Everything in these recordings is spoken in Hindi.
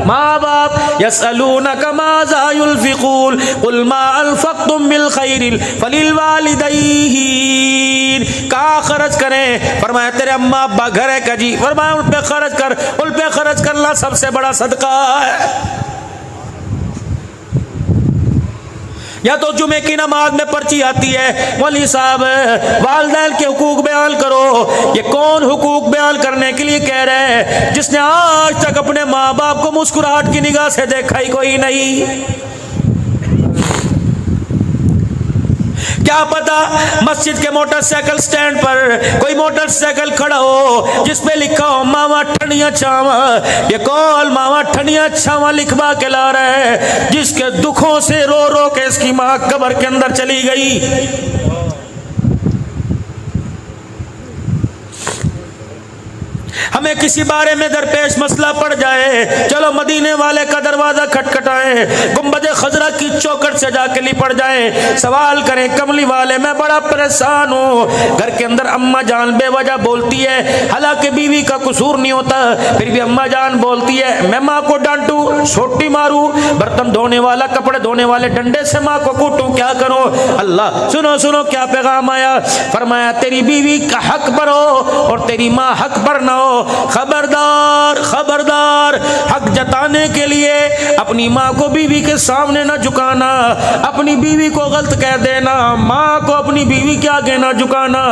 माँ बाप यसअलूनका माज़ा युनफ़िक़ून क़ुल मा अनफ़क़्तुम मिन ख़ैरिन फ़लिल वालिदैन। कहाँ खर्च करें? फरमाया तेरे अम्मा अब्बा घर है का जी, फरमाया उन पे खर्च कर, उन पे खर्च करना सबसे बड़ा सदका है। या तो जुमे की नमाज में पर्ची आती है, मौलवी साहब वालिदैन के हुकूक बयान करो। ये कौन हुकूक बयान करने के लिए कह रहे हैं? जिसने आज तक अपने माँ बाप को मुस्कुराहट की निगाह से देखा ही कोई नहीं। क्या पता मस्जिद के मोटरसाइकिल स्टैंड पर कोई मोटरसाइकिल खड़ा हो जिस पे लिखा हो मावा ठंडिया छावा। ये कौन मावा ठंडिया छावा लिखवा के ला रहा है? जिसके दुखों से रो रो के इसकी माँ कब्र के अंदर चली गई। हमें किसी बारे में दरपेश मसला पड़ जाए, चलो मदीने वाले का दरवाजा खटखटाएं, गुंबद खजरा की चौखट से जाके लिपट जाएं, सवाल करें कमली वाले मैं बड़ा परेशान हूँ। घर के अंदर अम्मा जान बेवजह बोलती है, हालांकि बीवी का कसूर नहीं होता, फिर भी अम्मा जान बोलती है मैं माँ को डांटूं, छोटी मारूं, बर्तन धोने वाला कपड़े धोने वाले डंडे से माँ को कूटूं, क्या करूं? अल्लाह सुनो सुनो क्या पैगाम आया। फरमाया तेरी बीवी का हक पर हो और तेरी माँ हक पर ना हो। खबरदार खबरदार, हक जताने के लिए अपनी माँ को बीवी के सामने ना झुकाना, अपनी बीवी को गलत कह देना, माँ को अपनी बीवी के आगे ना झुकाना।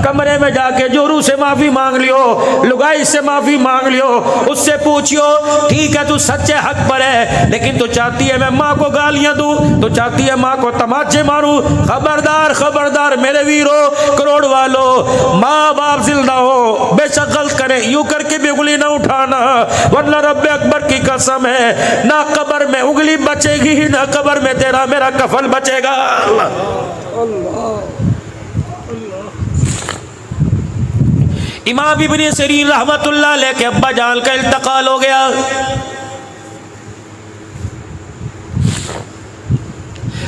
कमरे में जाके जोरू से माफी मांग लियो, लुगाई से माफी मांग लियो, उससे पूछियो ठीक है तू सच्चे हक पर है, लेकिन तू चाहती है मैं माँ को गालियां दूं, तो चाहती है माँ को तमाचे मारूं। खबरदार खबरदार मेरे वीरों करोड़ वालों, माँ बाप जिंदा हो बेशक गलत करे, यूं करके भी उंगली ना उठाना, वरना रब्बे अकबर की कसम है ना कब्र में उंगली बचेगी ना कब्र में तेरा मेरा कफन बचेगा। इमाम इब्न सीरीन रहमतुल्लाह अलैह के अब्बा जान का इंतकाल हो गया।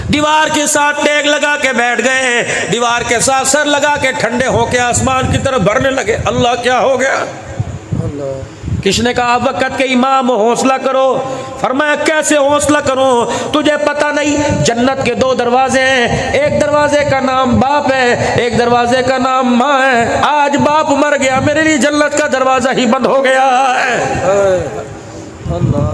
दीवार के साथ टेक लगा के बैठ गए, दीवार के साथ सर लगा के ठंडे होके आसमान की तरफ भरने लगे। अल्लाह क्या हो गया? किसने कहा वक़्त के इमाम हौसला करो? फरमाया कैसे हौसला करूं? तुझे पता नहीं जन्नत के दो दरवाजे हैं, एक दरवाजे का नाम बाप है, एक दरवाजे का नाम माँ है। आज बाप मर गया, मेरे लिए जन्नत का दरवाजा ही बंद हो गया है। अल्लाह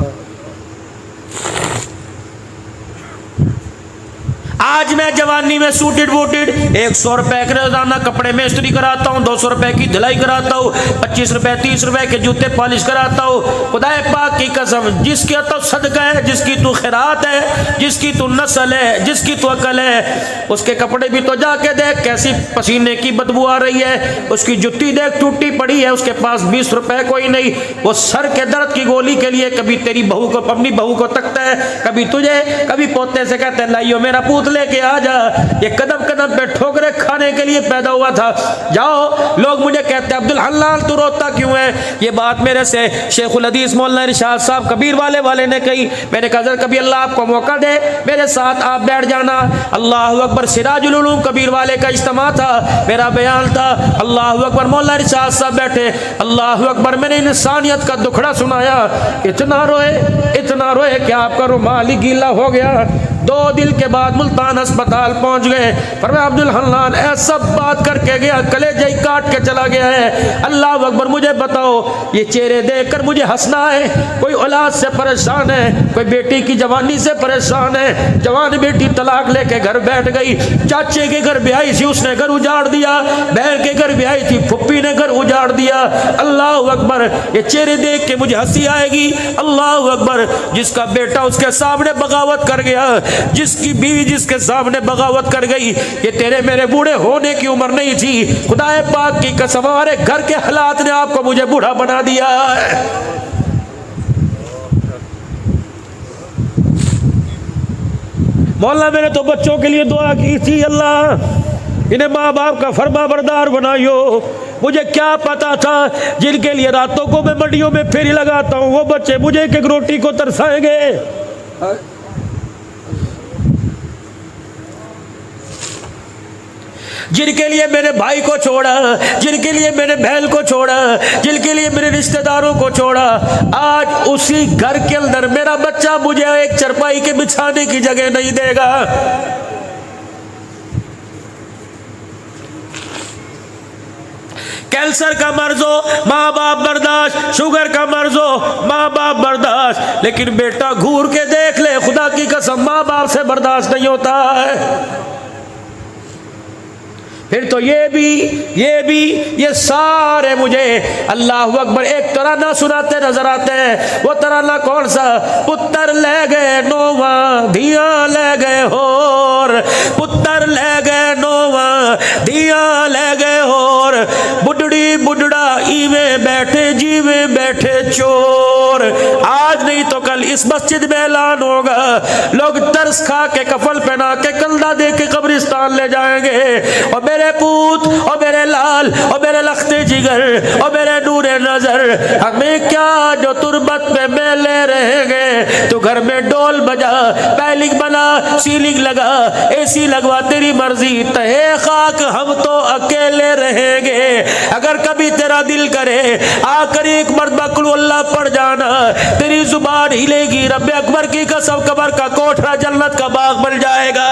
आज मैं जवानी में सूटेड वोटेड 100 रुपए के रोजाना कपड़े में इस्त्री कराता हूँ, 200 रुपए की धुलाई कराता हूँ, 25 रुपए 30 रुपए के जूते पॉलिश कराता हूँ। खुदाए पाक की कसम जिसकी तो सदका है, जिसकी तू खैरात है, जिसकी तू नस्ल है, जिसकी तू अकल है, उसके कपड़े भी तो जाके देख कैसी पसीने की बदबू आ रही है, उसकी जुत्ती देख टूटी पड़ी है, उसके पास 20 रुपए कोई नहीं, वो सर के दर्द की गोली के लिए कभी तेरी बहू को अपनी बहू को तकता है, कभी तुझे, कभी पोते से कहते हैं लाइयो मेरा पूत लेके आ जा। ये कदम कदम पे ठोकरे खाने के लिए पैदा हुआ था। जाओ लोग मुझे कहते हैं अब्दुल हन्नान तू रोता क्यों है? ये बात मेरे से शेखुल हदीस मौलाना इरशाद साहब कबीर वाले ने कही। मैंने कहा कभी अल्लाह आपको मौका दे मेरे साथ आप बैठ जाना। अल्लाह अकबर सिराजुल उलूम कबीर वाले का इज्तिमा था, मेरा बयान था। अल्लाह अकबर मौलाना इरशाद साहब बैठे, अल्लाह अकबर मैंने इंसानियत का दुखड़ा सुनाया। इतना रोए कि आपका रुमाल ही गीला हो गया। 2 दिन के बाद मुल्तान अस्पताल पहुंच गए। फरमाया अब्दुल हन्नान ऐसा बात करके गया, कलेजा ही काट के चला गया है। अल्लाह अकबर मुझे बताओ ये चेहरे देखकर मुझे हंसना है? कोई औलाद से परेशान है, कोई बेटी की जवानी से परेशान है, जवान बेटी तलाक लेके घर बैठ गई, चाचे के घर ब्याही थी उसने घर उजाड़ दिया, बहन के घर ब्याही थी फुप्पी ने घर उजाड़ दिया। अल्लाह अकबर ये चेहरे देख के मुझे हंसी आएगी। अल्लाह अकबर जिसका बेटा उसके सामने बगावत कर गया, जिसकी बीवी जिसके सामने बगावत कर गई, ये तेरे मेरे बूढ़े होने की उम्र नहीं थी। खुदाए पाक की कसम हमारे घर के हालात ने आपको मुझे बूढ़ा बना दिया है। मौला मैंने तो बच्चों के लिए दुआ की थी, अल्लाह इन्हें माँ बाप का फरमा बरदार बनाइयो। मुझे क्या पता था जिनके लिए रातों को मैं मंडियों में फेरी लगाता हूँ वो बच्चे मुझे एक रोटी को तरसाएंगे। जिनके लिए मेरे भाई को छोड़ा, जिनके लिए मेरे बहन को छोड़ा, जिनके लिए मेरे रिश्तेदारों को छोड़ा, आज उसी घर के अंदर मेरा बच्चा मुझे एक चरपाई के बिछाने की जगह नहीं देगा। कैंसर का मर्ज हो माँ बाप बर्दाश्त, शुगर का मर्ज हो माँ बाप बर्दाश्त, लेकिन बेटा घूर के देख ले, खुदा की कसम माँ बाप से बर्दाश्त नहीं होता है। फिर तो ये सारे मुझे अल्लाह अकबर एक तराना सुनाते नजर आते हैं। वो तराना कौन सा? पुत्र ले गए नोवा धिया ले गए होर, पुत्र ले गए नोवा धिया ले गए होर, बुढ़ड़ी बुढ़ड़ा इवे बैठे जीवे बैठे चोर। आज नहीं तो कल इस मस्जिद में ऐलान होगा, लोग तरस खा के कफल पहना के कंधा दे के कब्रिस्तान ले जाएंगे। और मेरे पूत और मेरे लाल और मेरे लखते जिगर और मेरे नूरे नजर, हमें क्या जो तुरबत में मेले रहेंगे। तो घर में डोल बजा, पैलिंग बना, सीलिंग लगा, एसी लगवा, तेरी मर्जी, तहे खाक हम तो अकेले रहेंगे। अगर कभी तेरा दिल करे आकर एक मरतबा कुल अल्लाह पढ़ जाना, तेरी जुबान हिलेगी, रब्बे अकबर की कसम कबर का कोठरा जन्नत का बाग बन जाएगा।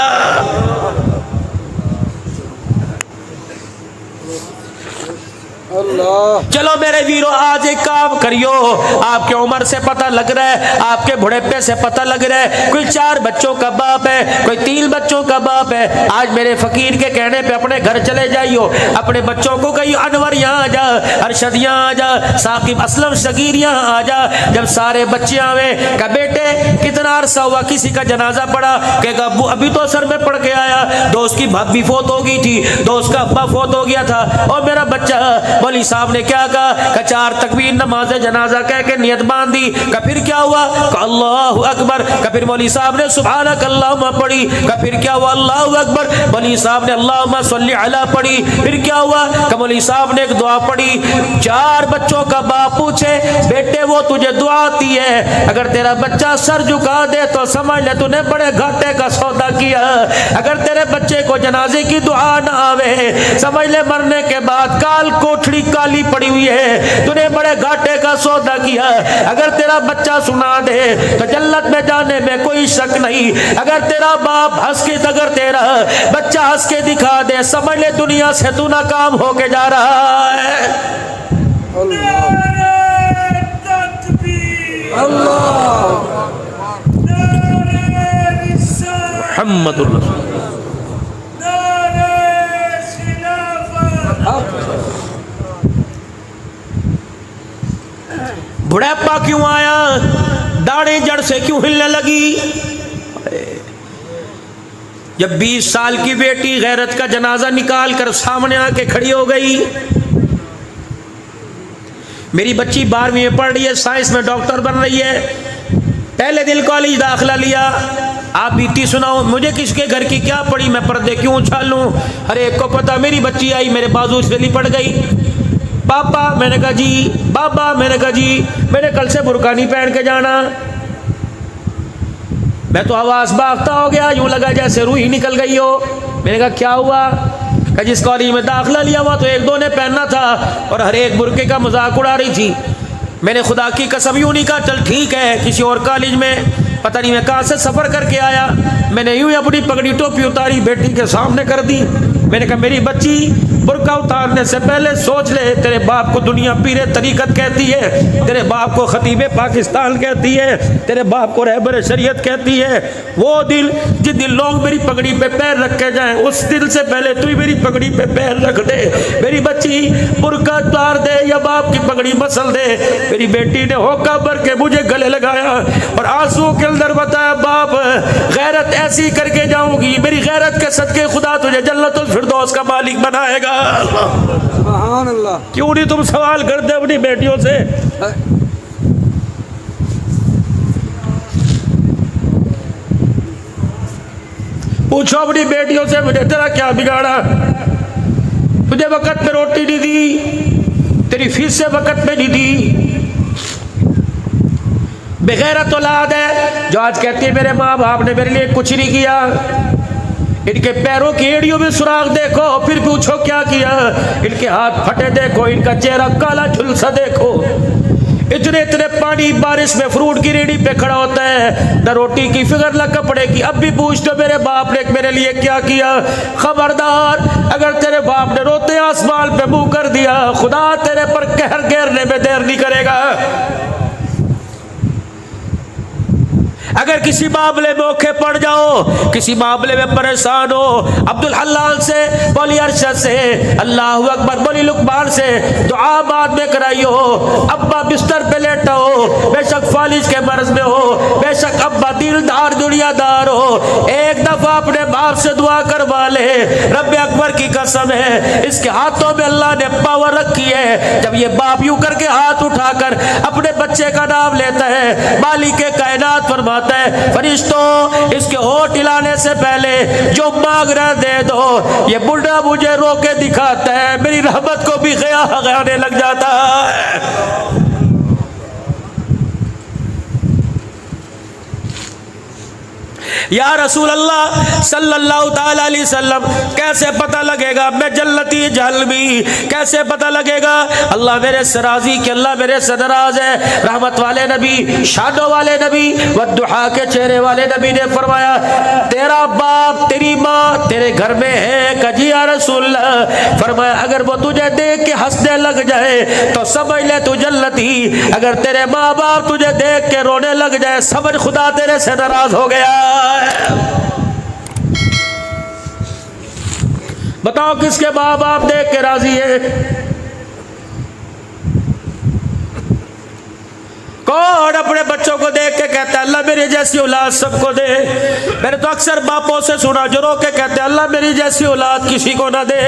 अल्लाह। चलो मेरे वीरों, आज एक काम करियो, आपके उम्र से पता लग रहा है, आपके बुढ़ेपे से पता लग रहा है, कोई 4 बच्चों का बाप है, कोई 3 बच्चों का बाप है। आज मेरे फकीर के कहने पे अपने घर चले जाइयो, अपने बच्चों को कहियो अनवर यहाँ आ जा, अरशद यहाँ आ जा, साकिब असलम शगीर यहाँ आ जा। जब सारे बच्चे आवे, कहा बेटे कितना अरसा हुआ किसी का जनाजा पड़ा? कहेगा अब्बू अभी तो सर में पढ़ के आया, दोस्त की भाभी फोत हो गई थी, दोस्त का अब्बा फोत हो गया था। और मेरा बच्चा, मौलवी साहब ने क्या कहा? 4 तकबीर नमाज जनाजा कह के नियत बांध दी। फिर क्या हुआ? अल्लाहु अकबर। फिर मौलवी साहब ने सुभानक अल्लाहुम्मा पढ़ी। फिर क्या हुआ? अल्लाहु अकबर। मौलवी साहब ने अल्लाहुम्मा सल्ली अला पढ़ी। फिर क्या हुआ? मौलवी साहब ने एक दुआ पढ़ी। 4 बच्चों का बाप पूछे, बेटे वो तुझे दुआ आती है? अगर तेरा बच्चा सर झुका दे तो समझ ले तूने बड़े घाटे का सौदा किया। अगर तेरे बच्चे को जनाजे की दुआ ना आवे, समझ ले मरने के बाद काल कोठड़ी काली पड़ी हुई है, तूने बड़े घाटे का सौदा किया। अगर तेरा बच्चा सुना दे तो जन्नत में जाने में कोई शक नहीं। अगर तेरा बाप हंस के, अगर तेरा बच्चा हंस के दिखा दे, समझ ले दुनिया से तू नाकाम होके जा रहा है। बुढ़ापा क्यों आया? दाढ़ी जड़ से क्यों हिलने लगी? जब 20 साल की बेटी गैरत का जनाजा निकाल कर सामने आके खड़ी हो गई। मेरी बच्ची 12वीं में पढ़ रही है, साइंस में डॉक्टर बन रही है, पहले दिन कॉलेज दाखिला लिया। आप बीती सुनाओ, मुझे किसके घर की क्या पड़ी, मैं पर्दे क्यों उछालूं? हर एक को पता। मेरी बच्ची आई, मेरे बाजू से लिपट गई। पापा, मैंने कहा जी। बाबा, मैंने कहा जी, मैंने कल से बुर्का नहीं पहन के जाना। मैं तो आवाज भागता हो गया, यूं लगा जैसे रूह ही निकल गई हो। मैंने कहा क्या हुआ? कहा जिस कॉलेज में दाखिला लिया हुआ तो 1-2 ने पहनना था और हर एक बुर्के का मजाक उड़ा रही थी। मैंने खुदा की कसम यूं नहीं कहा चल ठीक है, किसी और कॉलेज में, पता नहीं मैं कहाँ से सफर करके आया। मैंने यूं ही अपनी पगड़ी टोपी उतारी, बेटी के सामने कर दी। मैंने कहा मेरी बच्ची, बुर्का उतारने से पहले सोच ले, तेरे बाप को दुनिया पीरे तरीकत कहती है, तेरे बाप को खतीबे पाकिस्तान कहती है, तेरे बाप को रहबर शरीयत कहती है। वो दिल जिस दिन लोग मेरी पगड़ी पे पैर रख के जाएं, उस दिल से पहले तू ही मेरी पगड़ी पे पैर रख दे। मेरी बच्ची, बुर्का उतार दे या बाप की पगड़ी मसल दे। मेरी बेटी ने होका भर के मुझे गले लगाया और आंसू के अंदर बताया, बाप गैरत ऐसी करके जाऊंगी, मेरी गैरत के सदके खुदा तुझे जन्नतुल फिरदौस का मालिक बनाएगा। सुभान अल्लाह। क्यों नहीं तुम सवाल करते अपनी बेटियों से? पूछो अपनी बेटियों से, मुझे तेरा क्या बिगाड़ा? तुझे वक्त पे रोटी नहीं दी, तेरी फीस से वक्त पे नहीं दी। बेगैरत औलाद है जो आज कहती है मेरे माँ बाप ने मेरे लिए कुछ नहीं किया। इनके पैरों की एड़ियों में सुराख देखो, फिर पूछो क्या किया। इनके हाथ फटे देखो, इनका चेहरा काला झुलसा देखो। इतने इतने पानी बारिश में फ्रूट की रेडी पे खड़ा होता है, न रोटी की फिक्र न कपड़े की। अब भी पूछ दो मेरे बाप ने मेरे लिए क्या किया। खबरदार, अगर तेरे बाप ने रोते आसमान पे मुंह कर दिया, खुदा तेरे पर कहर घेरने में देर नहीं करेगा। अगर किसी मामले में औखे पड़ जाओ, किसी मामले में परेशान हो, अब्दुल हल्लाल से बोली, अरशद से, अल्लाहु अकबर बोली, लुकमान से दुआ बाद में कराइयो। अब्बा बिस्तर पे लेटा हो, बेशक फालिज के मर्ज में हो, बेशक अब्बा दिलदार दुनियादार हो, एक दफा अपने बाप से दुआ करवा ले। रब्बे अकबर की कसम है, इसके हाथों में अल्लाह ने पावर रखी है। जब ये बाप यूं करके हाथ उठाकर अपने बच्चे का नाम लेता है, मालिक कायनात फरमाता है, फरिश्तों इसके होठ हिलाने से पहले जो मांग रहे दे दो। ये बुढ़ा मुझे रोके दिखाता है, मेरी रहमत को भी आने लग जाता है। या रसूल अल्लाह सल्लल्लाहु ताला अलैहि वसल्लम, कैसे पता लगेगा मैं जन्नती जहलमी, कैसे पता लगेगा। अल्लाह मेरे से राजी कि अल्लाह मेरे से नाराज है। रहमत वाले नबी, शादों वाले नबी, वद्दुहा के चेहरे वाले नबी ने फरमाया, तेरा बाप तेरी माँ तेरे घर में है। कजी या रसूल अल्लाह। फरमाया, अगर वो तुझे देख के हंसने लग जाए तो समझ ले तू जन्नती। अगर तेरे माँ बाप तुझे देख के रोने लग जाए, समझ खुदा तेरे से नाराज हो गया। बताओ किसके माँ बाप देख के राजी है? कौन अपने बच्चों को देख के कहता है अल्लाह मेरी जैसी औलाद सबको दे। मैंने तो अक्सर बापों से सुना जो रो के कहते हैं अल्लाह मेरी जैसी औलाद किसी को ना दे।